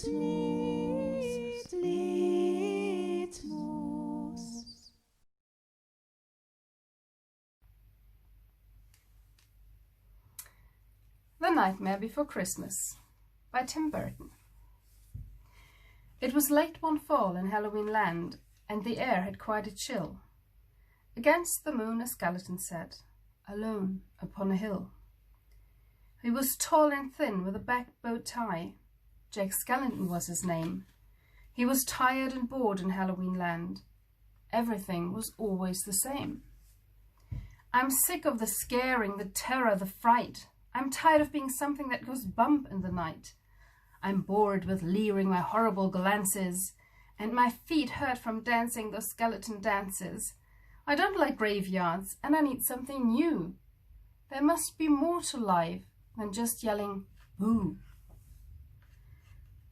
LitMus. The Nightmare Before Christmas by Tim Burton. It was late one fall in Halloween land, and the air had quite a chill. Against the moon a skeleton sat, alone upon a hill. He was tall and thin, with a back bow tie. Jack Skellington was his name. He was tired and bored in Halloween land. Everything was always the same. I'm sick of the scaring, the terror, the fright. I'm tired of being something that goes bump in the night. I'm bored with leering my horrible glances, and my feet hurt from dancing those skeleton dances. I don't like graveyards, and I need something new. There must be more to life than just yelling, boo.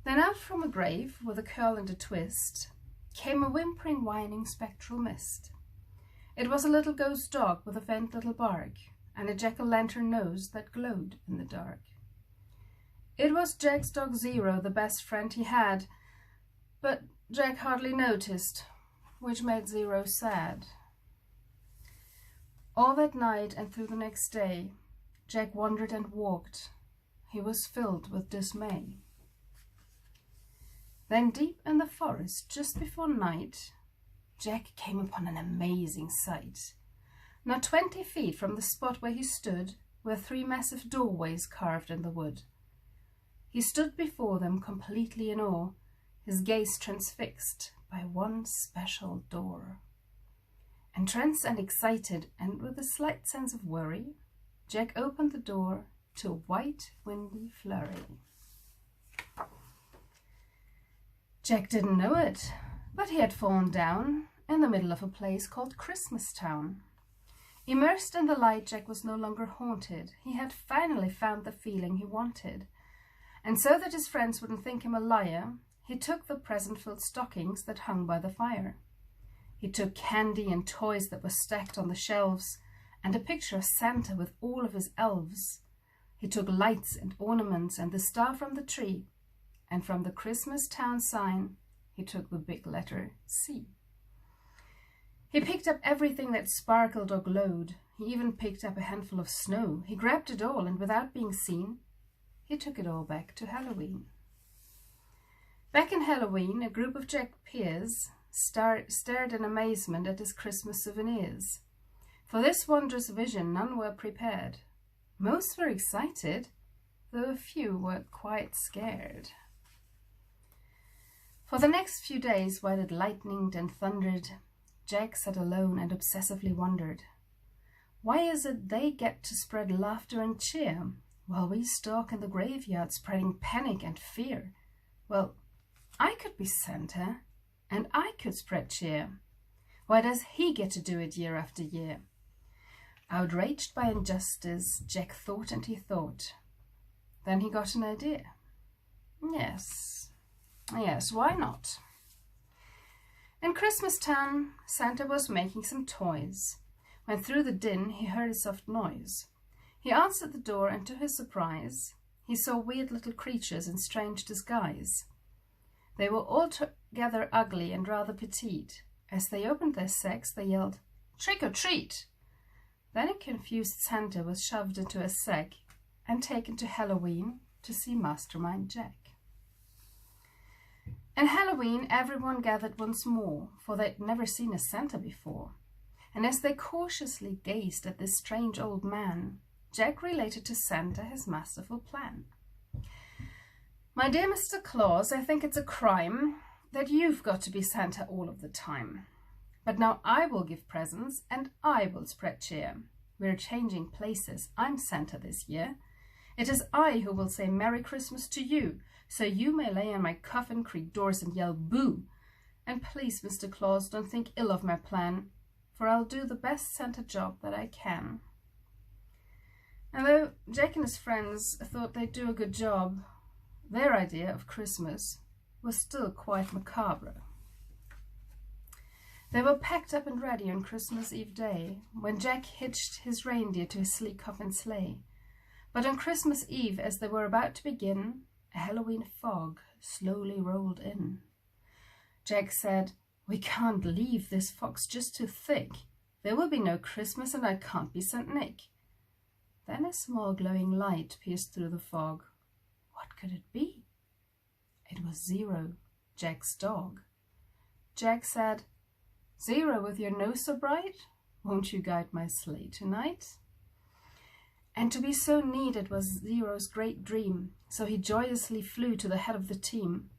Then out from a grave, with a curl and a twist, came a whimpering, whining, spectral mist. It was a little ghost dog with a faint little bark, and a jack-o'-lantern nose that glowed in the dark. It was Jack's dog Zero, the best friend he had, but Jack hardly noticed, which made Zero sad. All that night and through the next day, Jack wandered and walked. He was filled with dismay. Then deep in the forest, just before night, Jack came upon an amazing sight. Not 20 feet from the spot where he stood were 3 massive doorways carved in the wood. He stood before them completely in awe, his gaze transfixed by one special door. Entranced and excited, and with a slight sense of worry, Jack opened the door to a white, windy flurry. Jack didn't know it, but he had fallen down in the middle of a place called Christmas Town. Immersed in the light, Jack was no longer haunted. He had finally found the feeling he wanted. And so that his friends wouldn't think him a liar, he took the present-filled stockings that hung by the fire. He took candy and toys that were stacked on the shelves, and a picture of Santa with all of his elves. He took lights and ornaments and the star from the tree, and from the Christmas Town sign, he took the big letter C. He picked up everything that sparkled or glowed. He even picked up a handful of snow. He grabbed it all, and without being seen, he took it all back to Halloween. Back in Halloween, a group of Jack peers stared in amazement at his Christmas souvenirs. For this wondrous vision, none were prepared. Most were excited, though a few were quite scared. For the next few days, while it lightened and thundered, Jack sat alone and obsessively wondered, why is it they get to spread laughter and cheer, while we stalk in the graveyard spreading panic and fear? Well, I could be Santa, and I could spread cheer. Why does he get to do it year after year? Outraged by injustice, Jack thought and he thought. Then he got an idea. Yes, why not? In Christmas Town, Santa was making some toys, when through the din he heard a soft noise. He answered the door, and to his surprise, he saw weird little creatures in strange disguise. They were altogether ugly and rather petite. As they opened their sacks, they yelled, "Trick or treat!" Then a confused Santa was shoved into a sack and taken to Halloween to see Mastermind Jack. In Halloween, everyone gathered once more, for they'd never seen a Santa before. And as they cautiously gazed at this strange old man, Jack related to Santa his masterful plan. "My dear Mr. Claus, I think it's a crime that you've got to be Santa all of the time. But now I will give presents and I will spread cheer. We're changing places. I'm Santa this year. It is I who will say Merry Christmas to you, so you may lay on my coffin, creak doors and yell boo. And please, Mr. Claus, don't think ill of my plan, for I'll do the best Santa job that I can." And though Jack and his friends thought they'd do a good job, their idea of Christmas was still quite macabre. They were packed up and ready on Christmas Eve day, when Jack hitched his reindeer to his sleek coffin sleigh. But on Christmas Eve, as they were about to begin, a Halloween fog slowly rolled in. Jack said, "We can't leave, this fog's just too thick. There will be no Christmas and I can't be Saint Nick." Then a small glowing light pierced through the fog. What could it be? It was Zero, Jack's dog. Jack said, "Zero, with your nose so bright, won't you guide my sleigh tonight?" And to be so neat it was Zero's great dream, so he joyously flew to the head of the team.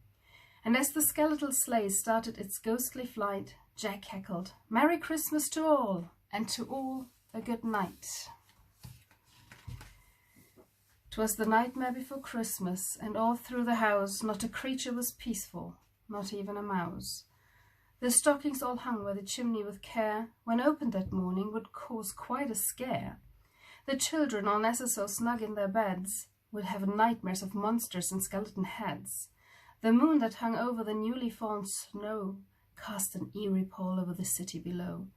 And as the skeletal sleigh started its ghostly flight, Jack cackled, "Merry Christmas to all, and to all a good night." 'Twas the nightmare before Christmas, and all through the house not a creature was peaceful, not even a mouse. The stockings all hung by the chimney with care, when opened that morning would cause quite a scare. The children, all nestled so snug in their beds, would have nightmares of monsters and skeleton heads. The moon that hung over the newly fallen snow cast an eerie pall over the city below,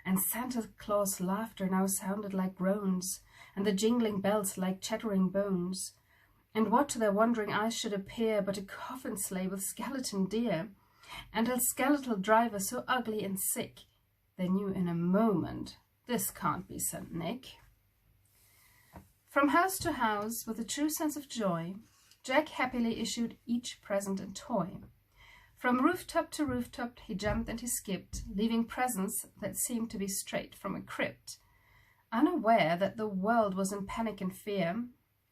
and Santa Claus' laughter now sounded like groans, and the jingling bells like chattering bones. And what to their wondering eyes should appear but a coffin sleigh with skeleton deer, and a skeletal driver so ugly and sick, they knew in a moment, this can't be Saint Nick. From house to house, with a true sense of joy, Jack happily issued each present and toy. From rooftop to rooftop he jumped and he skipped, leaving presents that seemed to be straight from a crypt. Unaware that the world was in panic and fear,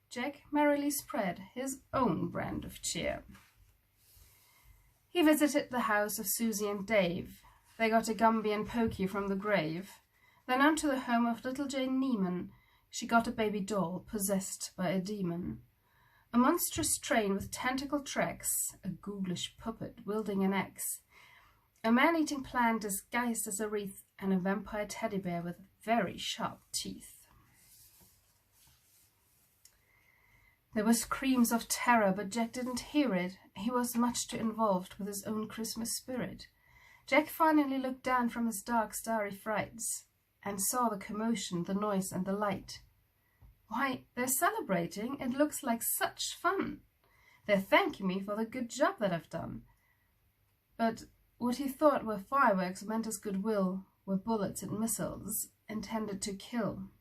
Jack merrily spread his own brand of cheer. He visited the house of Susie and Dave. They got a Gumby and Pokey from the grave. Then on to the home of little Jane Neiman. She got a baby doll possessed by a demon. A monstrous train with tentacle tracks, a ghoulish puppet wielding an axe, a man-eating plant disguised as a wreath, and a vampire teddy bear with very sharp teeth. There were screams of terror, but Jack didn't hear it. He was much too involved with his own Christmas spirit. Jack finally looked down from his dark, starry frights and saw the commotion, the noise, and the light. Why, they're celebrating. It looks like such fun. They're thanking me for the good job that I've done. But what he thought were fireworks meant as goodwill were bullets and missiles intended to kill.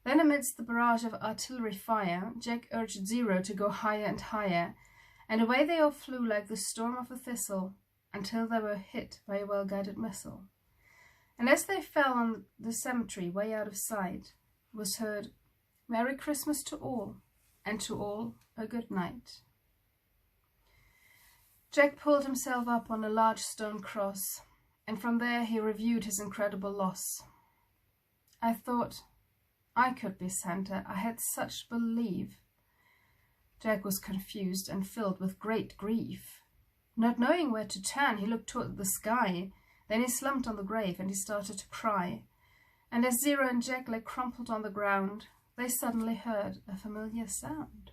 Then amidst the barrage of artillery fire, Jack urged Zero to go higher and higher, and away they all flew like the storm of a thistle, until they were hit by a well-guided missile. And as they fell on the cemetery way out of sight, was heard, "Merry Christmas to all, and to all a good night." Jack pulled himself up on a large stone cross, and from there he reviewed his incredible loss. "I thought I could be Santa. I had such belief." Jack was confused and filled with great grief. Not knowing where to turn, he looked toward the sky. Then he slumped on the grave and he started to cry. And as Zero and Jack lay crumpled on the ground, they suddenly heard a familiar sound.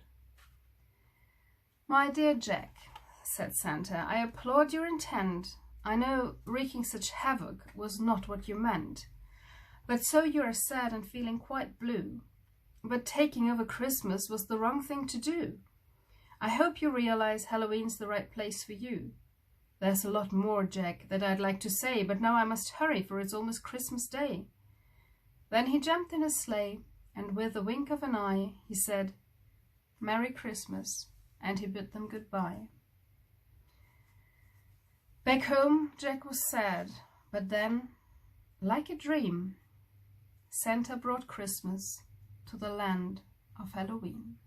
"My dear Jack," said Santa, "I applaud your intent. I know wreaking such havoc was not what you meant. But so you are sad and feeling quite blue. But taking over Christmas was the wrong thing to do. I hope you realize Halloween's the right place for you. There's a lot more, Jack, that I'd like to say, but now I must hurry, for it's almost Christmas Day." Then he jumped in his sleigh, and with a wink of an eye, he said, "Merry Christmas," and he bid them goodbye. Back home, Jack was sad, but then, like a dream, Santa brought Christmas to the land of Halloween.